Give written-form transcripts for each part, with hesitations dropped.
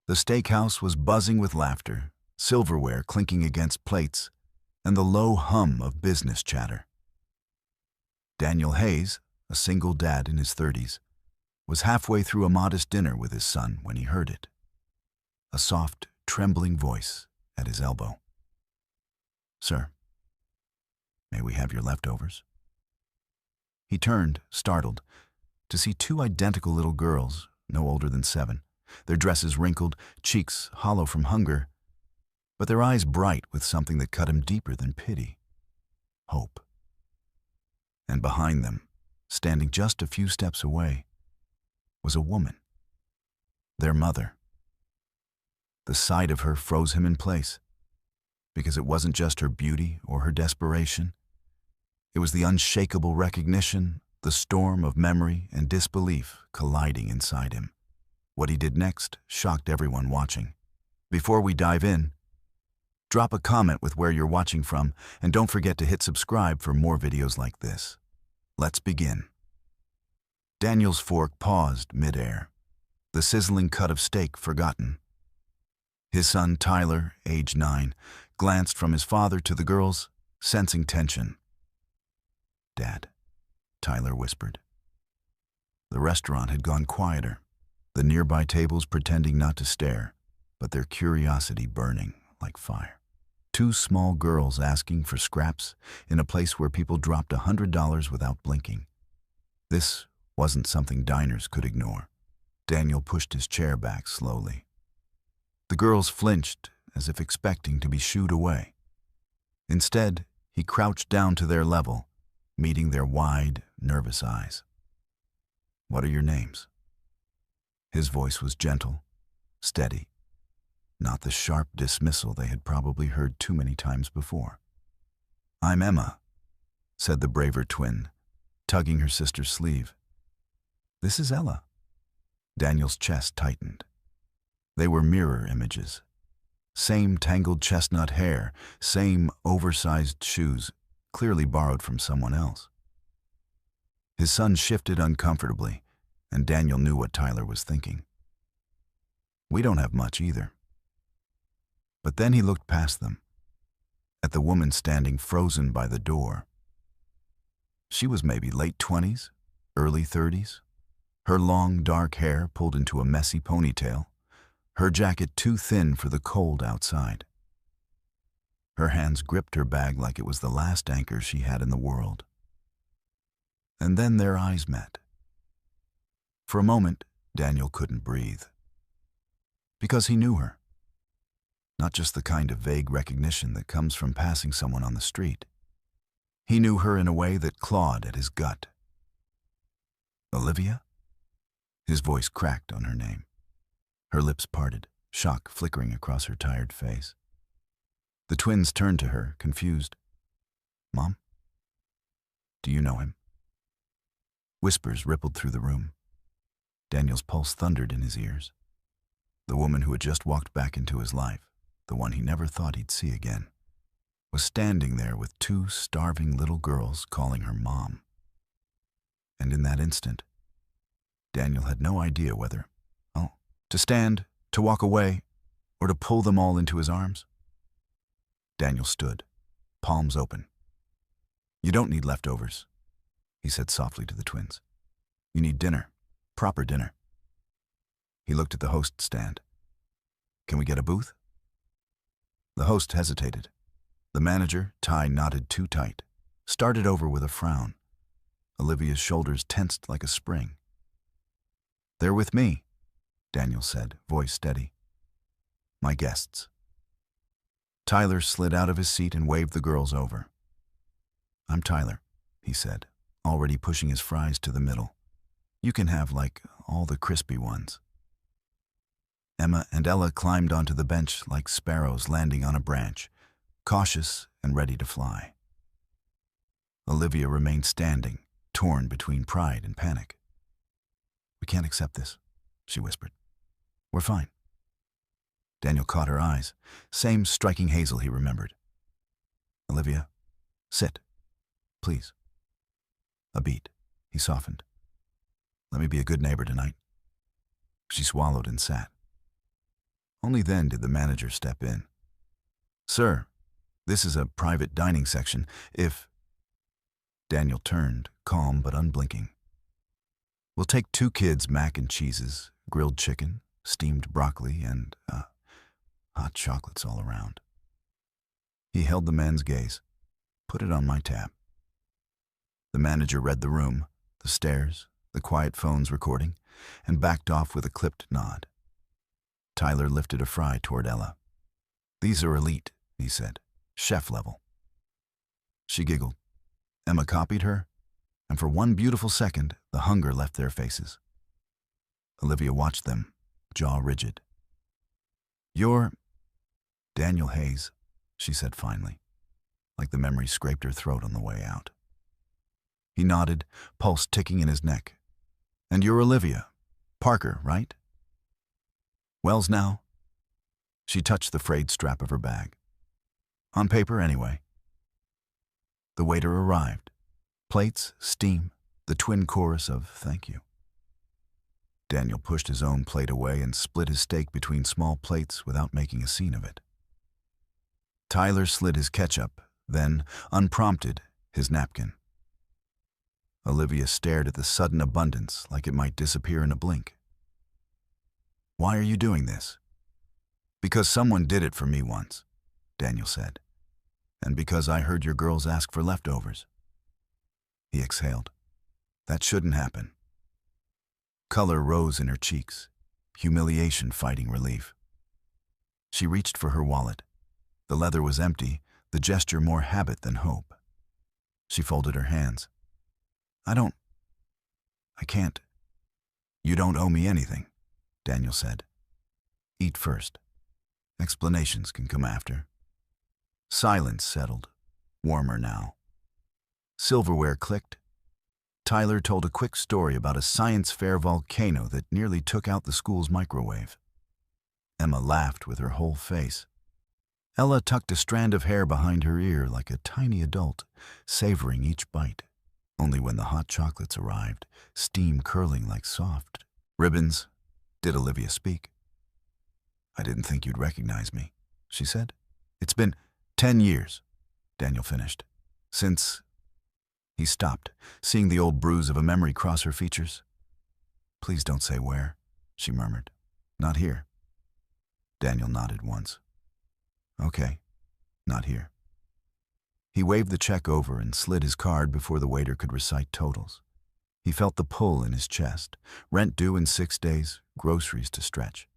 The steakhouse was buzzing with laughter, silverware clinking against plates, and the low hum of business chatter. Daniel Hayes, a single dad in his 30s, was halfway through a modest dinner with his son when he heard it. A soft, trembling voice at his elbow. "Sir, may we have your leftovers?" He turned, startled, to see two identical little girls, no older than 7, their dresses wrinkled, cheeks hollow from hunger, but their eyes bright with something that cut him deeper than pity: hope. And behind them, standing just a few steps away, was a woman, their mother. The sight of her froze him in place, because it wasn't just her beauty or her desperation. It was the unshakable recognition, the storm of memory and disbelief colliding inside him. What he did next shocked everyone watching. Before we dive in, drop a comment with where you're watching from, and don't forget to hit subscribe for more videos like this. Let's begin. Daniel's fork paused mid-air, the sizzling cut of steak forgotten. His son Tyler, age 9, glanced from his father to the girls, sensing tension. "Dad," Tyler whispered. The restaurant had gone quieter, the nearby tables pretending not to stare, but their curiosity burning like fire. Two small girls asking for scraps in a place where people dropped $100 without blinking. This wasn't something diners could ignore. Daniel pushed his chair back slowly. The girls flinched, as if expecting to be shooed away. Instead, he crouched down to their level, meeting their wide, nervous eyes. "What are your names?" His voice was gentle, steady, not the sharp dismissal they had probably heard too many times before. "I'm Emma," said the braver twin, tugging her sister's sleeve. "This is Ella." Daniel's chest tightened. They were mirror images. Same tangled chestnut hair, same oversized shoes, clearly borrowed from someone else. His son shifted uncomfortably, and Daniel knew what Tyler was thinking. "We don't have much either." But then he looked past them, at the woman standing frozen by the door. She was maybe late 20s, early 30s, her long, dark hair pulled into a messy ponytail, her jacket too thin for the cold outside. Her hands gripped her bag like it was the last anchor she had in the world. And then their eyes met. For a moment, Daniel couldn't breathe. Because he knew her. Not just the kind of vague recognition that comes from passing someone on the street. He knew her in a way that clawed at his gut. "Olivia?" His voice cracked on her name. Her lips parted, shock flickering across her tired face. The twins turned to her, confused. "Mom? Do you know him?" Whispers rippled through the room. Daniel's pulse thundered in his ears. The woman who had just walked back into his life, the one he never thought he'd see again, was standing there with two starving little girls calling her mom. And in that instant, Daniel had no idea whether, to stand, to walk away, or to pull them all into his arms. Daniel stood, palms open. "You don't need leftovers," he said softly to the twins. "You need dinner, proper dinner." He looked at the host stand. "Can we get a booth?" The host hesitated. The manager, tie knotted too tight, started over with a frown. Olivia's shoulders tensed like a spring. "They're with me," Daniel said, voice steady. "My guests." Tyler slid out of his seat and waved the girls over. "I'm Tyler," he said, already pushing his fries to the middle. "You can have, like, all the crispy ones." Emma and Ella climbed onto the bench like sparrows landing on a branch, cautious and ready to fly. Olivia remained standing, torn between pride and panic. "We can't accept this," she whispered. "We're fine." Daniel caught her eyes, same striking hazel he remembered. "Olivia, sit, please." A beat, he softened. "Let me be a good neighbor tonight." She swallowed and sat. Only then did the manager step in. "Sir, this is a private dining section. If—" Daniel turned, calm but unblinking. "We'll take 2 kids' mac and cheeses, grilled chicken, steamed broccoli, and, hot chocolates all around." He held the man's gaze. "Put it on my tab." The manager read the room, the stairs, the quiet phones recording, and backed off with a clipped nod. Tyler lifted a fry toward Ella. "These are elite," he said. "Chef level." She giggled. Emma copied her, and for one beautiful second, the hunger left their faces. Olivia watched them, jaw rigid. "You're Daniel Hayes," she said finally, like the memory scraped her throat on the way out. He nodded, pulse ticking in his neck. "And you're Olivia. Parker, right?" "Wells now?" She touched the frayed strap of her bag. "On paper, anyway." The waiter arrived. Plates, steam, the twin chorus of "thank you." Daniel pushed his own plate away and split his steak between small plates without making a scene of it. Tyler slid his ketchup, then, unprompted, his napkin. Olivia stared at the sudden abundance like it might disappear in a blink. "Why are you doing this?" "Because someone did it for me once," Daniel said. "And because I heard your girls ask for leftovers." He exhaled. "That shouldn't happen." Color rose in her cheeks, humiliation fighting relief. She reached for her wallet. The leather was empty, the gesture more habit than hope. She folded her hands. I can't." "You don't owe me anything," Daniel said. "Eat first. Explanations can come after." Silence settled, warmer now. Silverware clicked. Tyler told a quick story about a science fair volcano that nearly took out the school's microwave. Emma laughed with her whole face. Ella tucked a strand of hair behind her ear like a tiny adult, savoring each bite. Only when the hot chocolates arrived, steam curling like soft ribbons, did Olivia speak. "I didn't think you'd recognize me," she said. "It's been 10 years, Daniel finished. "Since—" He stopped, seeing the old bruise of a memory cross her features. "Please don't say where," she murmured. "Not here." Daniel nodded once. "Okay, not here." He waved the check over and slid his card before the waiter could recite totals. He felt the pull in his chest, rent due in 6 days, groceries to stretch.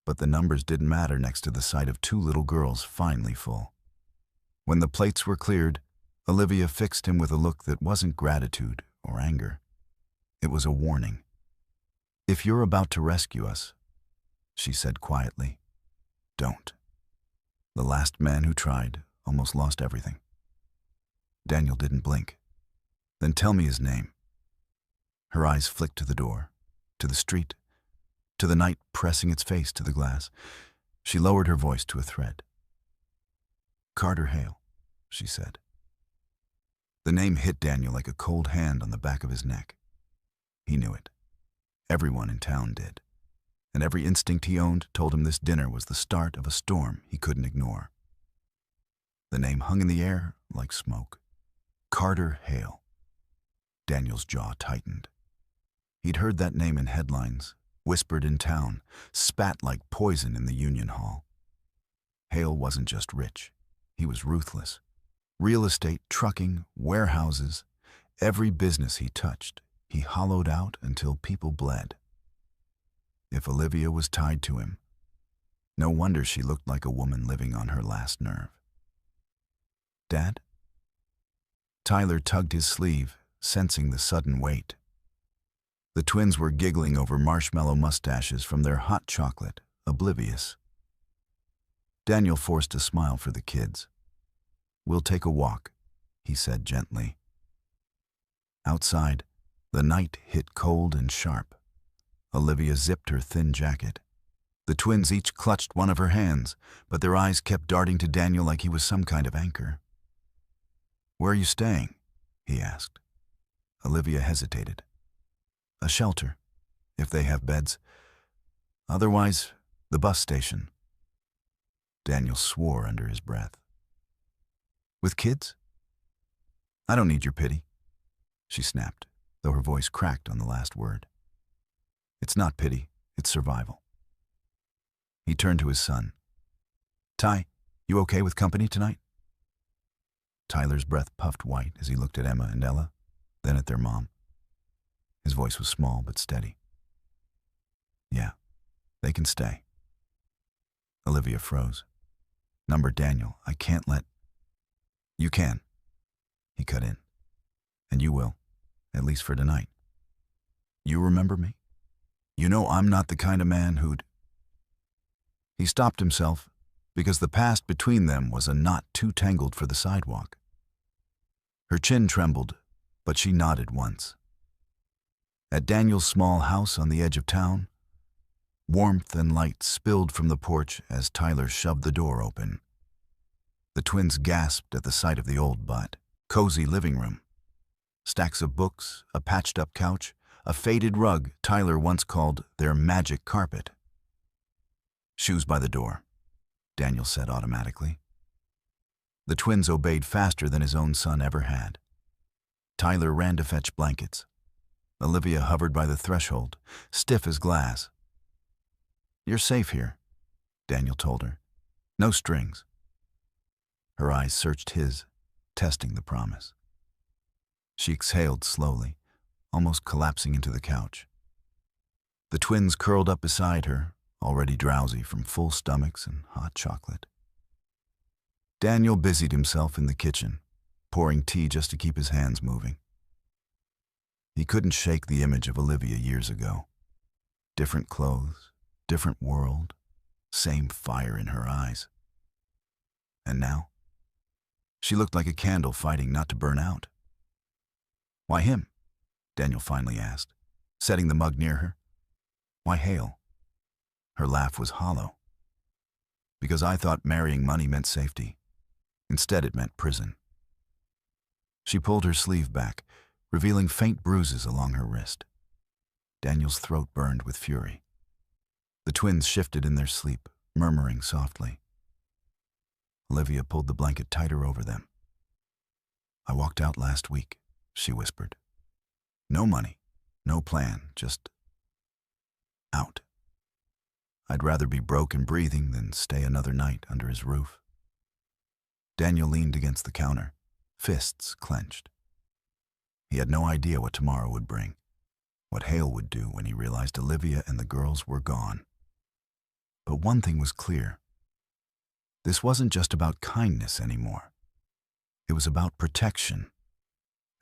But the numbers didn't matter next to the sight of 2 little girls finally full. When the plates were cleared, Olivia fixed him with a look that wasn't gratitude or anger. It was a warning. "If you're about to rescue us," she said quietly, "don't." The last man who tried almost lost everything. Daniel didn't blink. "Then tell me his name." Her eyes flicked to the door, to the street, to the night pressing its face to the glass. She lowered her voice to a thread. "Carter Hale," she said. The name hit Daniel like a cold hand on the back of his neck. He knew it. Everyone in town did. And every instinct he owned told him this dinner was the start of a storm he couldn't ignore. The name hung in the air like smoke. Carter Hale. Daniel's jaw tightened. He'd heard that name in headlines, whispered in town, spat like poison in the Union Hall. Hale wasn't just rich. He was ruthless. Real estate, trucking, warehouses, every business he touched, he hollowed out until people bled. If Olivia was tied to him, no wonder she looked like a woman living on her last nerve. "Dad?" Tyler tugged his sleeve, sensing the sudden weight. The twins were giggling over marshmallow mustaches from their hot chocolate, oblivious. Daniel forced a smile for the kids. "We'll take a walk," he said gently. Outside, the night hit cold and sharp. Olivia zipped her thin jacket. The twins each clutched one of her hands, but their eyes kept darting to Daniel like he was some kind of anchor. "Where are you staying?" he asked. Olivia hesitated. "A shelter, if they have beds. Otherwise, The bus station. Daniel swore under his breath. With kids? I don't need your pity, she snapped, though her voice cracked on the last word. It's not pity, it's survival. He turned to his son. Ty, you okay with company tonight? Tyler's breath puffed white as he looked at Emma and Ella, then at their mom. His voice was small but steady. Yeah, they can stay. Olivia froze. Number Daniel, I can't let... You can, he cut in. And you will, at least for tonight. You remember me? You know I'm not the kind of man who'd... He stopped himself because the past between them was a knot too tangled for the sidewalk. Her chin trembled, but she nodded once. At Daniel's small house on the edge of town, warmth and light spilled from the porch as Tyler shoved the door open. The twins gasped at the sight of the old but cozy living room. Stacks of books, a patched-up couch, a faded rug Tyler once called their magic carpet. Shoes by the door, Daniel said automatically. The twins obeyed faster than his own son ever had. Tyler ran to fetch blankets. Olivia hovered by the threshold, stiff as glass. You're safe here, Daniel told her. No strings. Her eyes searched his, testing the promise. She exhaled slowly, almost collapsing into the couch. The twins curled up beside her, already drowsy from full stomachs and hot chocolate. Daniel busied himself in the kitchen, pouring tea just to keep his hands moving. He couldn't shake the image of Olivia years ago. Different clothes, different world, same fire in her eyes. And now, she looked like a candle fighting not to burn out. Why him? Daniel finally asked, setting the mug near her. Why Hale? Her laugh was hollow. Because I thought marrying money meant safety. Instead, it meant prison. She pulled her sleeve back, revealing faint bruises along her wrist. Daniel's throat burned with fury. The twins shifted in their sleep, murmuring softly. Olivia pulled the blanket tighter over them. I walked out last week, she whispered. No money, no plan, just out. I'd rather be broke and breathing than stay another night under his roof. Daniel leaned against the counter, fists clenched. He had no idea what tomorrow would bring, what Hale would do when he realized Olivia and the girls were gone. But one thing was clear. This wasn't just about kindness anymore. It was about protection.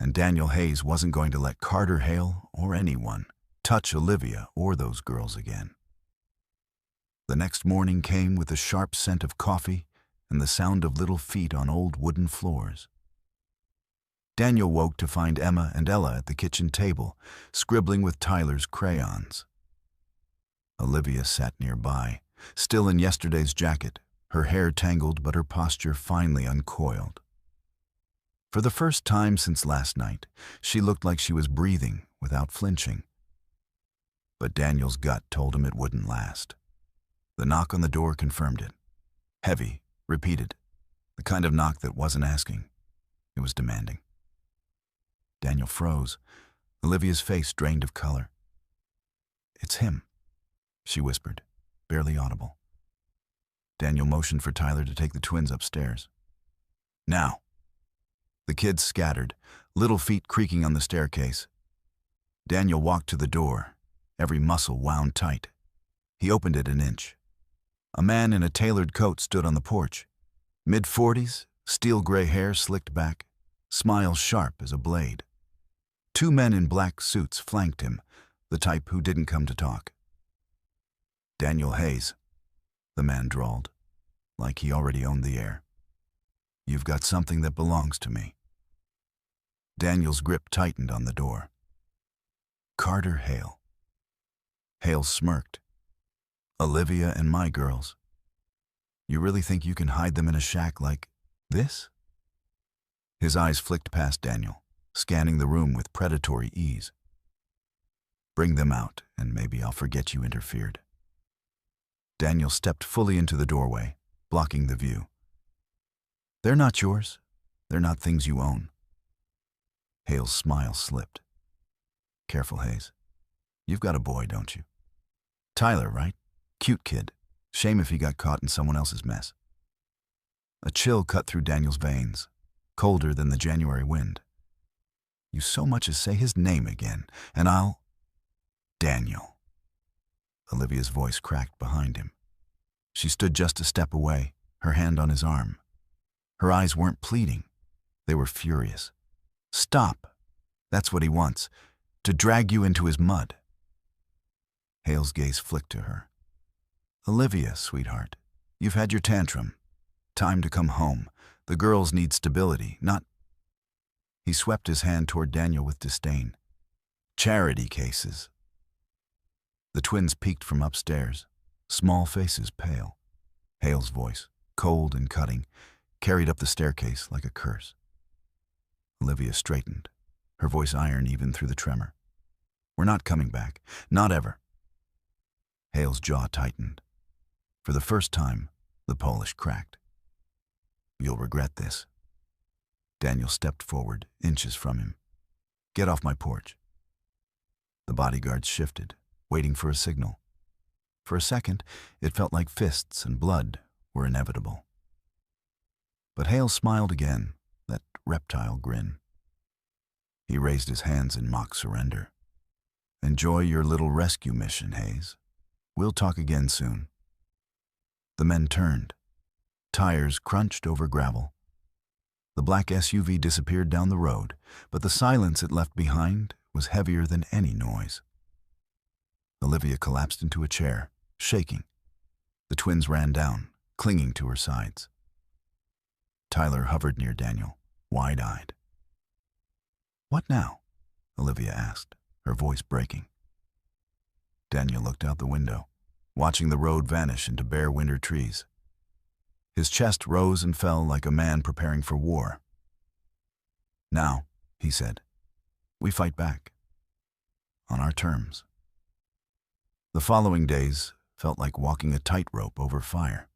And Daniel Hayes wasn't going to let Carter Hale or anyone touch Olivia or those girls again. The next morning came with a sharp scent of coffee and the sound of little feet on old wooden floors. Daniel woke to find Emma and Ella at the kitchen table, scribbling with Tyler's crayons. Olivia sat nearby, still in yesterday's jacket, her hair tangled but her posture finely uncoiled. For the first time since last night, she looked like she was breathing without flinching. But Daniel's gut told him it wouldn't last. The knock on the door confirmed it. Heavy, repeated, the kind of knock that wasn't asking. It was demanding. Daniel froze, Olivia's face drained of color. It's him, she whispered, barely audible. Daniel motioned for Tyler to take the twins upstairs. Now. The kids scattered, little feet creaking on the staircase. Daniel walked to the door, every muscle wound tight. He opened it an inch. A man in a tailored coat stood on the porch. Mid-40s, steel-gray hair slicked back, smile sharp as a blade. Two men in black suits flanked him, the type who didn't come to talk. Daniel Hayes, the man drawled, like he already owned the air. You've got something that belongs to me. Daniel's grip tightened on the door. Carter Hale. Hale smirked. Olivia and my girls. You really think you can hide them in a shack like this? His eyes flicked past Daniel, scanning the room with predatory ease. Bring them out, and maybe I'll forget you interfered. Daniel stepped fully into the doorway, blocking the view. "They're not yours. They're not things you own." Hale's smile slipped. "Careful, Hayes. You've got a boy, don't you? Tyler, right? Cute kid. Shame if he got caught in someone else's mess." A chill cut through Daniel's veins, colder than the January wind. "You so much as say his name again, and I'll—" "Daniel." Olivia's voice cracked behind him. She stood just a step away, her hand on his arm. Her eyes weren't pleading. They were furious. "Stop. That's what he wants. To drag you into his mud." Hale's gaze flicked to her. "Olivia, sweetheart, you've had your tantrum. Time to come home. The girls need stability, not—" He swept his hand toward Daniel with disdain. "Charity cases." The twins peeked from upstairs, small faces pale. Hale's voice, cold and cutting, carried up the staircase like a curse. Olivia straightened, her voice iron even through the tremor. "We're not coming back. Not ever." Hale's jaw tightened. For the first time, the Polish cracked. "You'll regret this." Daniel stepped forward, inches from him. "Get off my porch." The bodyguards shifted, waiting for a signal. For a second, it felt like fists and blood were inevitable. But Hale smiled again, that reptile grin. He raised his hands in mock surrender. "Enjoy your little rescue mission, Hayes. We'll talk again soon." The men turned. Tires crunched over gravel. The black SUV disappeared down the road, but the silence it left behind was heavier than any noise. Olivia collapsed into a chair, shaking. The twins ran down, clinging to her sides. Tyler hovered near Daniel, wide-eyed. "What now?" Olivia asked, her voice breaking. Daniel looked out the window, watching the road vanish into bare winter trees. His chest rose and fell like a man preparing for war. "Now," he said, "we fight back. On our terms." The following days felt like walking a tightrope over fire.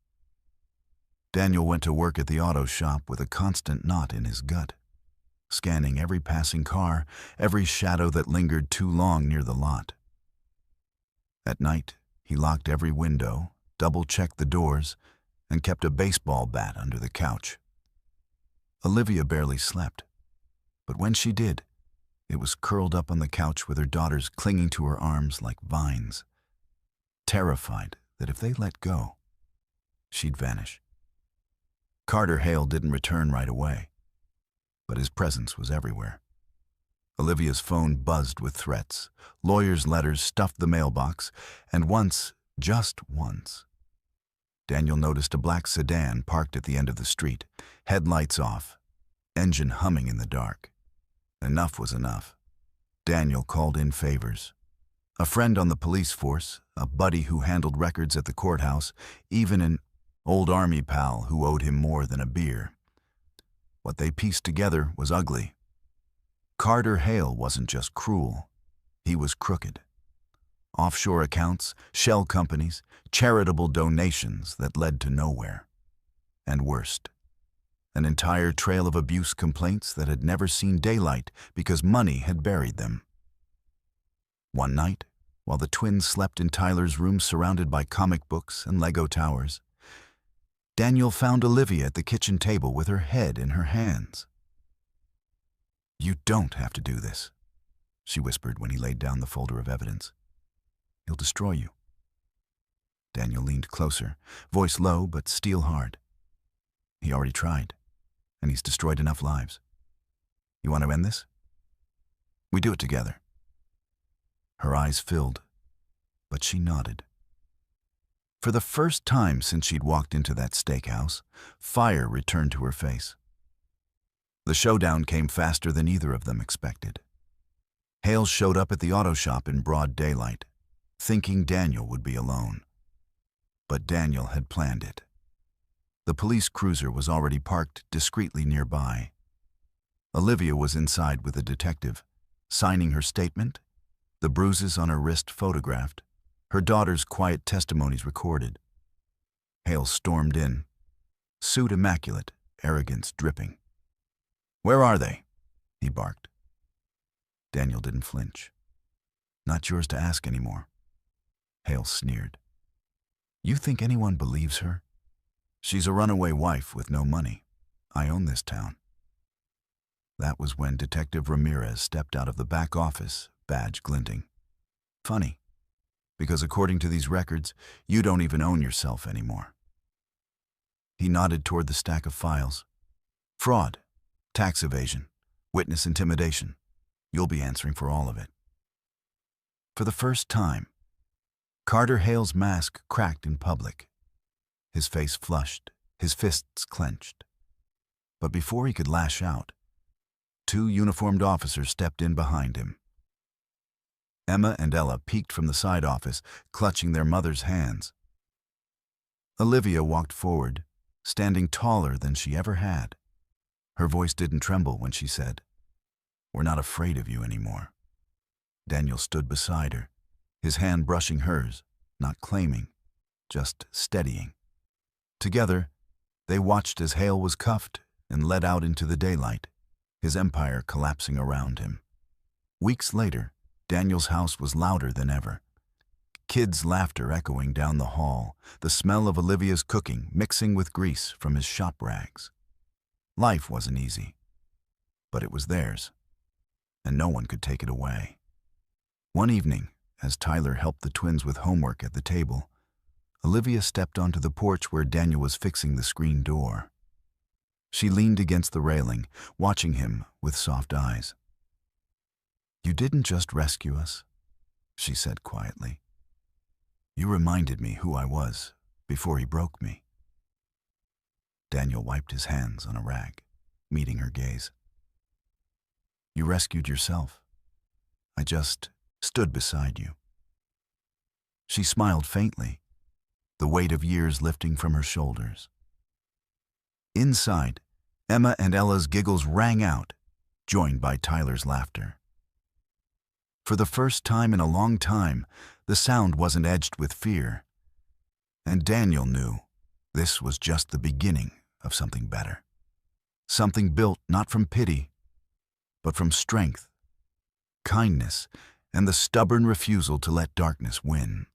Daniel went to work at the auto shop with a constant knot in his gut, scanning every passing car, every shadow that lingered too long near the lot. At night, he locked every window, double-checked the doors, and kept a baseball bat under the couch. Olivia barely slept, but when she did, it was curled up on the couch with her daughters clinging to her arms like vines, terrified that if they let go, she'd vanish. Carter Hale didn't return right away, but his presence was everywhere. Olivia's phone buzzed with threats, lawyers' letters stuffed the mailbox, and once, just once, Daniel noticed a black sedan parked at the end of the street, headlights off, engine humming in the dark. Enough was enough. Daniel called in favors. A friend on the police force, a buddy who handled records at the courthouse, even an old army pal who owed him more than a beer. What they pieced together was ugly. Carter Hale wasn't just cruel, he was crooked. Offshore accounts, shell companies, charitable donations that led to nowhere. And worst, an entire trail of abuse complaints that had never seen daylight because money had buried them. One night, while the twins slept in Tyler's room surrounded by comic books and Lego towers, Daniel found Olivia at the kitchen table with her head in her hands. "You don't have to do this," she whispered when he laid down the folder of evidence. "He'll destroy you." Daniel leaned closer, voice low but steel hard. "He already tried, and he's destroyed enough lives. You want to end this? We do it together." Her eyes filled, but she nodded. For the first time since she'd walked into that steakhouse, fire returned to her face. The showdown came faster than either of them expected. Hale showed up at the auto shop in broad daylight, thinking Daniel would be alone. But Daniel had planned it. The police cruiser was already parked discreetly nearby. Olivia was inside with a detective, signing her statement, the bruises on her wrist photographed, her daughter's quiet testimonies recorded. Hale stormed in, suit immaculate, arrogance dripping. "Where are they?" he barked. Daniel didn't flinch. "Not yours to ask anymore." Hale sneered. "You think anyone believes her? She's a runaway wife with no money. I own this town." That was when Detective Ramirez stepped out of the back office, badge glinting. "Funny, because according to these records, you don't even own yourself anymore." He nodded toward the stack of files. "Fraud, tax evasion, witness intimidation. You'll be answering for all of it." For the first time, Carter Hale's mask cracked in public. His face flushed, his fists clenched. But before he could lash out, two uniformed officers stepped in behind him. Emma and Ella peeked from the side office, clutching their mother's hands. Olivia walked forward, standing taller than she ever had. Her voice didn't tremble when she said, "We're not afraid of you anymore." Daniel stood beside her, his hand brushing hers, not claiming, just steadying. Together, they watched as Hale was cuffed and led out into the daylight, his empire collapsing around him. Weeks later, Daniel's house was louder than ever. Kids' laughter echoing down the hall, the smell of Olivia's cooking mixing with grease from his shop rags. Life wasn't easy, but it was theirs, and no one could take it away. One evening, as Tyler helped the twins with homework at the table, Olivia stepped onto the porch where Daniel was fixing the screen door. She leaned against the railing, watching him with soft eyes. "You didn't just rescue us," she said quietly. "You reminded me who I was before he broke me." Daniel wiped his hands on a rag, meeting her gaze. "You rescued yourself. I just stood beside you." She smiled faintly, the weight of years lifting from her shoulders. Inside, Emma and Ella's giggles rang out, joined by Tyler's laughter. For the first time in a long time, the sound wasn't edged with fear. And Daniel knew this was just the beginning of something better. Something built not from pity, but from strength, kindness, and the stubborn refusal to let darkness win.